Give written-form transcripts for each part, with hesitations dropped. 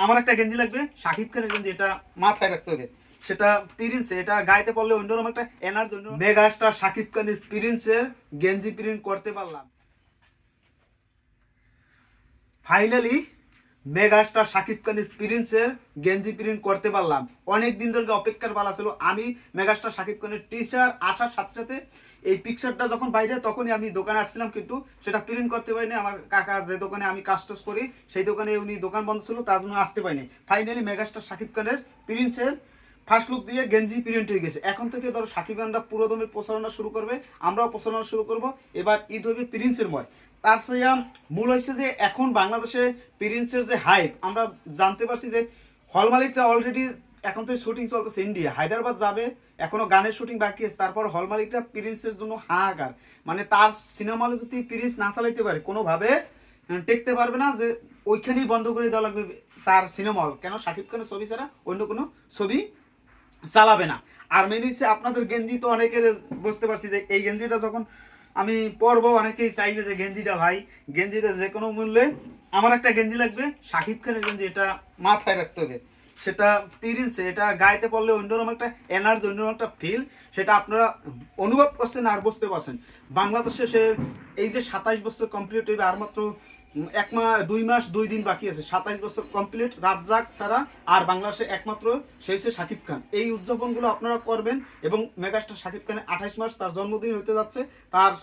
আমার একটা গেঞ্জি লাগবে শাকিব খানের গেঞ্জি, এটা মাথায় রাখতে হবে। সেটা প্রিন্সে, এটা গাইতে পারলে অন্যরকম একটা এনার্জি। মেগাস্টার শাকিব খানের প্রিন্সের গেঞ্জি প্রিন্ট করতে পারলাম ফাইনালি। মেগাস্টার শাকিব খানের প্রিন্সের গেঞ্জি প্রিন্ট করতে পারলাম। অনেক দিন ধরে অপেক্ষার পালা ছিল। আমি মেগাস্টার শাকিব খানের টিচার আসার সাথে সাথে এই পিকচারটা যখন বাইরে, তখনই আমি দোকানে আসছিলাম, কিন্তু সেটা প্রিন্ট করতে পারিনি। আমার কাকা যে দোকানে আমি কাজ টাজ করি, সেই দোকানে উনি দোকান বন্ধ ছিল, তার জন্য আসতে পারিনি। ফাইনালি মেগাস্টার শাকিব খানের প্রিন্সের ফার্স্ট লুক দিয়ে গেঞ্জি প্রিন্ট হয়ে গেছে। এখন থেকে ধরো সাকিব খানরা পুরো দমে প্রচারণা শুরু করবে, আমরাও প্রচারণা শুরু করব। এবার ঈদ হবে প্রিন্সের ময়। তার চেয়ে মূল হচ্ছে যে এখন বাংলাদেশে প্রিন্সের যে হাইপ, আমরা জানতে পারছি যে হল মালিকরা অলরেডি, এখন তো শুটিং চলতেছে ইন্ডিয়া, হায়দ্রাবাদ যাবে, এখনো গানের শুটিং বাকি আছে। তারপর হল মালিকরা প্রিন্সের জন্য হাহাকার, মানে তার সিনেমা হলে যদি প্রিন্স না চালাইতে পারে কোনোভাবে টেকতে পারবে না, যে ওইখানেই বন্ধ করে দেওয়া লাগবে তার সিনেমা হল। কেন? শাকিব খানের ছবি ছাড়া অন্য কোনো ছবি চালাবে না। আর মেন হচ্ছে আপনাদের গেঞ্জি তো অনেকের বুঝতে পারছি যে এই গেঞ্জিটা যখন আমি পরবো, অনেকেই চাইবে যে গেঞ্জিটা ভাই, গেঞ্জিটা যে কোনো মূল্যে আমার একটা গেঞ্জি লাগবে শাকিব খানের গেঞ্জি, এটা মাথায় রাখতে হবে। সেটা প্রিন্সে, এটা গাইতে পারলে অন্যরকম একটা এনার্জি, অন্যরকম একটা ফিল, সেটা আপনারা অনুভব করছেন আর বুঝতে পারছেন। বাংলাদেশে সে এই যে 27 বছর কমপ্লিট হইবে, আর মাত্র 2 মাস 2 দিন বাকি আছে, 27 বছর কমপ্লিট রাজ্জাক ছাড়া। আর বাংলাদেশে একমাত্র সে হচ্ছে শাকিব খান। এই উদযাপনগুলো আপনারা করবেন। এবং মেগাস্টার শাকিব খানের 28 মাস তার জন্মদিন হতে যাচ্ছে, তার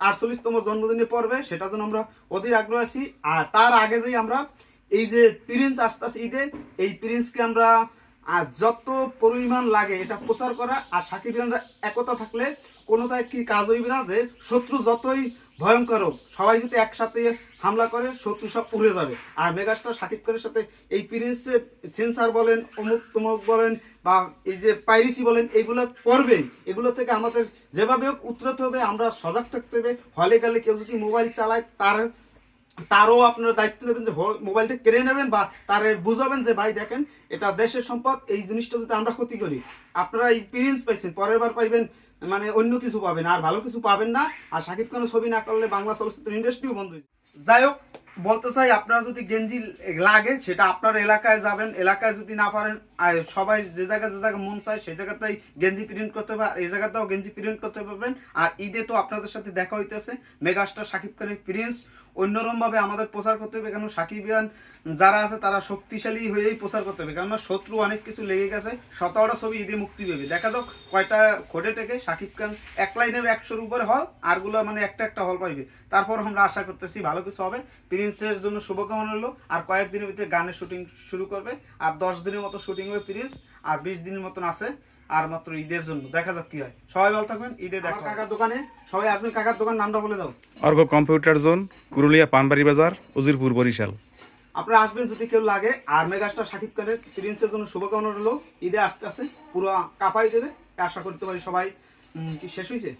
48তম জন্মদিনে পড়বে, সেটার জন্য আমরা অধীর আগ্রহ আছি। আর তার আগে যেই আমরা এই যে প্রিন্স আসতেছে ঈদে, এই প্রিন্সকে আমরা যত পরিমাণ লাগে এটা প্রচার করা। আর সাকিব খানরা একতা থাকলে কোনোটাই কি কাজ হইবে না, যে শত্রু যতই ভয়ঙ্কর হোক, সবাই যদি একসাথে হামলা করে শত্রু সব উড়ে যাবে। আর মেগাস্টার শাকিব খানের সাথে এই প্রিন্স সেন্সার বলেন, অমুক তমুক বলেন, বা এই যে পাইরেসি বলেন, এইগুলো করবেই। এগুলো থেকে আমাদের যেভাবে হোক উতরাতে হবে, আমরা সজাগ থাকতে হবে। হলে গেলে কেউ যদি মোবাইল চালায়, তারও আপনারা দায়িত্ব নেবেন যে মোবাইলটা কেড়ে নেবেন, বা তারে বুঝাবেন যে ভাই দেখেন এটা দেশের সম্পদ, এই জিনিসটা যদি আমরা ক্ষতি করি, আপনারা এই প্রিন্স পাইছেন, পরের বার পাইবেন মানে অন্য কিছু পাবেন, আর ভালো কিছু পাবেন না। আর শাকিব খানের ছবি না করলে বাংলা চলচ্চিত্র ইন্ডাস্ট্রিও বন্ধ হয়েছে। যাই হোক, বলতে চাই আপনারা যদি গেঞ্জি লাগে, সেটা আপনার এলাকায় যাবেন, এলাকায় যদি না পারেন, আর সবাই যে জায়গায় মন চায় সেই জায়গাতেই গেঞ্জি প্রিন্ট করতে হবে, আর এই জায়গাতেও গেঞ্জি প্রিন্ট করতে পারবেন। আর ঈদে তো আপনাদের সাথে দেখা হইতেছে, মেগাস্টার শাকিব খানের প্রিন্স অন্যরকমভাবে আমাদের প্রচার করতে হবে। কেন? সাকিবিয়ান যারা আছে তারা শক্তিশালী হয়েই প্রচার করতে হবে, কেননা শত্রু অনেক কিছু লেগে গেছে। 17টা ছবি ঈদে মুক্তি দেবে, দেখা যাক কয়টা ঘটে থেকে শাকিব খান একলাই নেবে 100-র উপরে হল, আরগুলো মানে একটা হল পাইবে। তারপর আমরা আশা করতেছি ভালো কিছু হবে। প্রিন্সের জন্য শুভকামনা হলো। আর কয়েকদিনের ভিতরে গানের শুটিং শুরু করবে, আর 10 দিনের মতো শুটিং হবে প্রিন্স, আর 20 দিনের মতন আছে আর মাত্র ঈদের জন্য। দেখা যাক কি হয়। সবাই ভালো থাকবেন, ঈদে দেখা কাকার দোকানে সবাই আসবেন। কাকার দোকান নামটা বলে দাও। অর্ঘ কম্পিউটার জোন, কুরুলিয়া পানবাড়ি বাজার, উজিরপুর, বরিশাল। আপনারা আসবেন যদি কেউ লাগে। আর মেগাস্টার শাকিব খানের প্রিন্সের জন্য শুভকামনা রইল। ঈদে আসতে আসতে পুরো কাঁপাই দেবে, আশা করতে পারি সবাই। কি শেষ হয়েছে?